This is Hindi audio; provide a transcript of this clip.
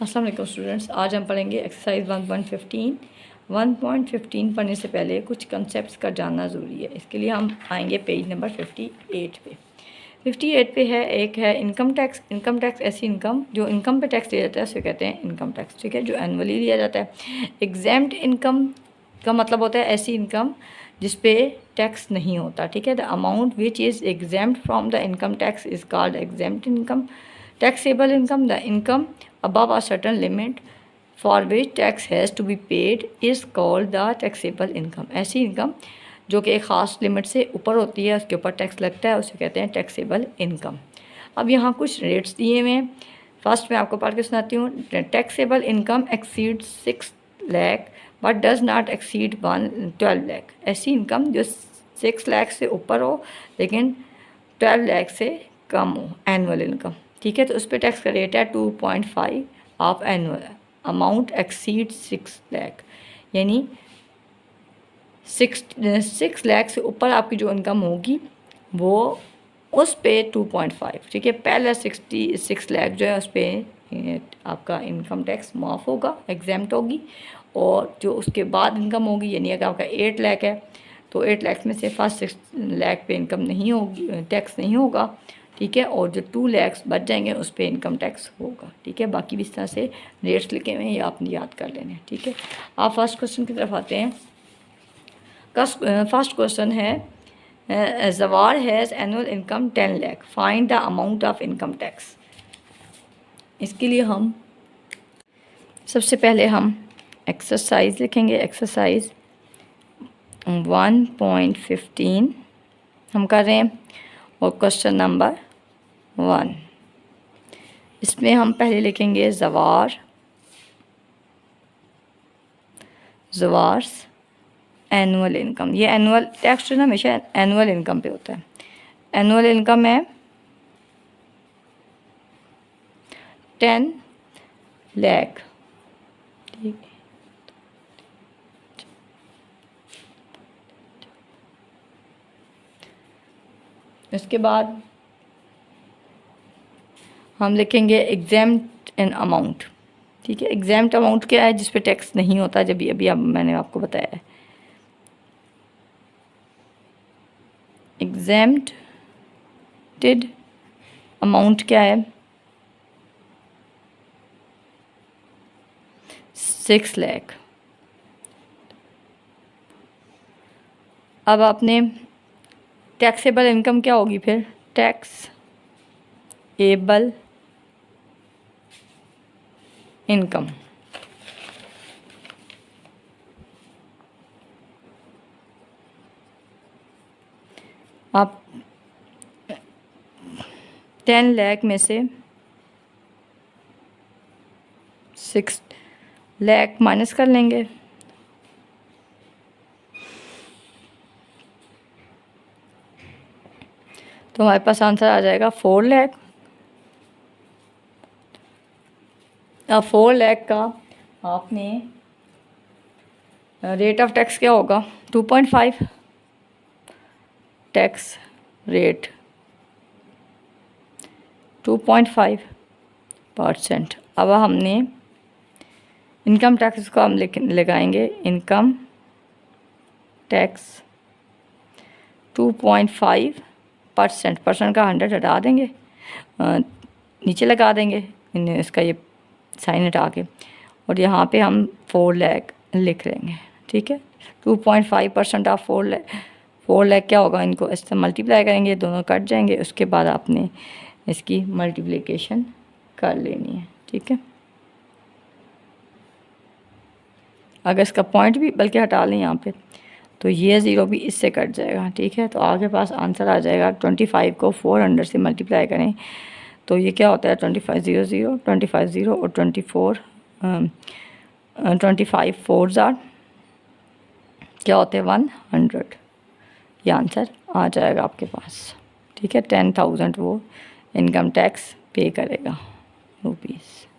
अस्सलाम वालेकुम स्टूडेंट्स, आज हम पढ़ेंगे एक्सरसाइज 1.15। 1.15 पढ़ने से पहले कुछ कंसेप्ट्स का जानना ज़रूरी है। इसके लिए हम आएंगे पेज नंबर 58 पे। 58 पे है, एक है इनकम टैक्स। इनकम टैक्स ऐसी इनकम जो इनकम पे टैक्स लिया जाता है उसे कहते हैं इनकम टैक्स, ठीक है, जो एनुअली लिया जाता है। एग्जेम्प्ट इनकम का मतलब होता है ऐसी इनकम जिस पे टैक्स नहीं होता, ठीक है। The amount which is exempt from the income tax is called exempt income. Taxable income, the income above a certain limit for which tax has to be paid is called the taxable income। ऐसी इनकम जो कि एक ख़ास लिमिट से ऊपर होती है, उसके ऊपर टैक्स लगता है, उसे कहते हैं टैक्सेबल इनकम। अब यहाँ कुछ रेट्स दिए हुए हैं। फर्स्ट मैं आपको पढ़ के सुनाती हूँ। Taxable income exceed 6 lakh but does not exceed 12 lakh. ऐसी इनकम जो 6 लाख से ऊपर हो लेकिन 12 लाख से कम हो, एनुअल इनकम, ठीक है। तो उस पर टैक्स का रेट है 2.5 of annual amount exceed 6 lakh, यानी 6 लाख से ऊपर आपकी जो इनकम होगी वो उस पे 2.5, ठीक है। पहले 66 लाख जो है उस पर आपका इनकम टैक्स माफ़ होगा, एग्जाम्प्ट होगी, और जो उसके बाद इनकम होगी, यानी अगर आपका 8 लाख है तो 8 लाख में से फर्स्ट 6 लाख पे इनकम नहीं होगी, टैक्स नहीं होगा, ठीक है, और जो 2 लाख बच जाएंगे उस पर इनकम टैक्स होगा, ठीक है। बाकी भी इस तरह से रेट्स लिखे हुए हैं, ये आपने याद कर लेने हैं, ठीक है। आप फर्स्ट क्वेश्चन की तरफ आते हैं। फर्स्ट क्वेश्चन है जवार has annual income 10 lakh, find the amount of income tax. इसके लिए हम सबसे पहले हम एक्सरसाइज लिखेंगे। एक्सरसाइज 1.15 हम कर रहे हैं, और क्वेश्चन नंबर 1, इसमें हम पहले लिखेंगे जवार्स एनुअल इनकम। ये एनुअल टैक्स जो ना हमेशा एनुअल इनकम पे होता है। एनुअल इनकम है 10 लाख, ठीक है। इसके बाद हम लिखेंगे एग्जेम्प्ट इन अमाउंट, ठीक है। एग्जेम्प्ट अमाउंट क्या है? जिस पे टैक्स नहीं होता, जब अभी अब मैंने आपको बताया है। एग्जेम्प्टेड अमाउंट क्या है? 6 लाख। अब आपने टैक्सेबल इनकम क्या होगी फिर? टैक्सेबल इनकम आप 10 लाख में से 6 लाख माइनस कर लेंगे, तो हमारे पास आंसर आ जाएगा 4 लाख। अब 4 लाख का आपने रेट ऑफ टैक्स क्या होगा? 2.5 टैक्स रेट 2.5%। अब हमने इनकम टैक्स को हम लगाएंगे इनकम टैक्स 2.5%। परसेंट का 100 हटा देंगे, नीचे लगा देंगे इसका ये साइन हटा के, और यहाँ पे हम 4 लाख लिख लेंगे, ठीक है। 2.5% ऑफ 4 लाख क्या होगा? इनको इससे मल्टीप्लाई करेंगे, दोनों कट जाएंगे, उसके बाद आपने इसकी मल्टीप्लिकेशन कर लेनी है, ठीक है। अगर इसका पॉइंट भी बल्कि हटा लें यहाँ पे, तो ये ज़ीरो भी इससे कट जाएगा, ठीक है। तो आपके पास आंसर आ जाएगा 25 को 400 से मल्टीप्लाई करें तो ये क्या होता है? 25 0 0 25 0 और 25 4 ज़ार क्या होते हैं? 100। ये आंसर आ जाएगा आपके पास, ठीक है। 10,000 वो इनकम टैक्स पे करेगा रुपीज़।